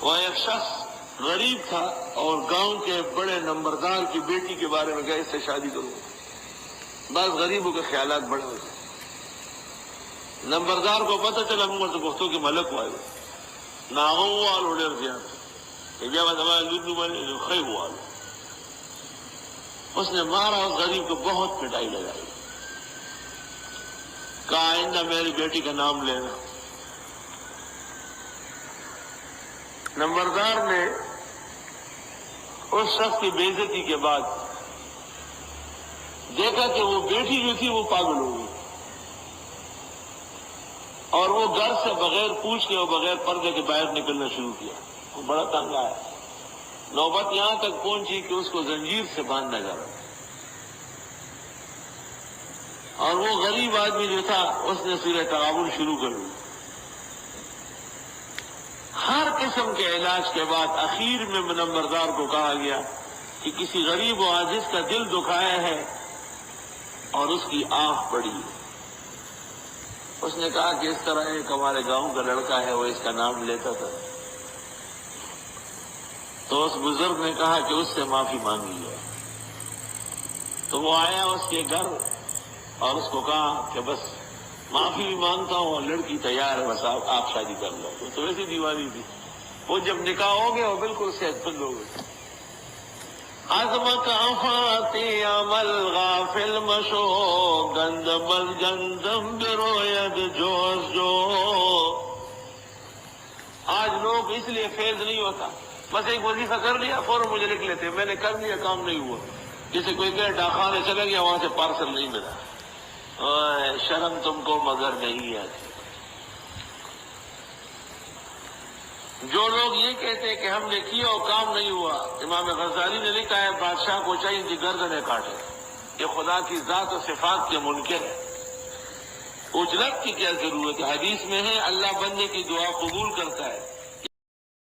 وہ ایک شخص غریب تھا اور گاؤں کے بڑے نمبردار کی بیٹی کے بارے میں گئے، اس سے شادی کروں۔ بعض غریبوں کے خیالات بڑے ہوتے ہیں۔ نمبردار کو پتہ چلا مگر تو گفتوں کے ملک والے ناغوں والو ڈیر دیا کہ بیا ہمارے لودو والے خی والو، اس نے مارا اس غریب کو بہت پٹائی لگائی، کہا آئندہ میری بیٹی کا نام لینا۔ نمبردار نے اس شخص کی بے عزتی کے بعد دیکھا کہ وہ بیٹی جو تھی وہ پاگل ہو گئی، اور وہ گھر سے بغیر پوچھ کے اور بغیر پردے کے باہر نکلنا شروع کیا۔ وہ بڑا تنگ آیا، نوبت یہاں تک پہنچی کہ اس کو زنجیر سے باندھا جا رہا، اور وہ غریب آدمی جو تھا اس نے سورہ تغابن شروع کر دی۔ ہر قسم کے علاج کے بعد اخیر میں نمبردار کو کہا گیا کہ کسی غریب و عاجز کا دل دکھایا ہے اور اس کی آنکھ پڑی ہے۔ اس نے کہا کہ اس طرح ایک ہمارے گاؤں کا لڑکا ہے، وہ اس کا نام لیتا تھا۔ تو اس بزرگ نے کہا کہ اس سے معافی مانگی ہے۔ تو وہ آیا اس کے گھر اور اس کو کہا کہ بس معافی بھی مانگتا ہوں اور لڑکی تیار ہے، بس آپ شادی کر لو۔ وہ تو ویسی دیوانی تھی، وہ جب نکاح ہو گیا وہ بالکل صحت مند ہو گئی۔ عظمت افاتی عمل غافل مشو گند بل گندم بروید جوش جو۔ آج لوگ اس لیے فیض نہیں ہوتا، بس ایک وظیفہ کر لیا فوراً مجھے لکھ لیتے، میں نے کر لیا کام نہیں ہوا۔ جیسے کوئی کہ ڈاکخانے چلے گیا وہاں سے پارسل نہیں ملا، شرم تم کو مگر نہیں آتی۔ جو لوگ یہ کہتے ہیں کہ ہم نے کیا اور کام نہیں ہوا، امام غزالی نے لکھا ہے بادشاہ کو چاہیے کہ گردنیں کاٹے، یہ خدا کی ذات و صفات کے منکر ہے۔ اجرت کی کیا ضرورت ہے؟ حدیث میں ہے اللہ بندے کی دعا قبول کرتا ہے۔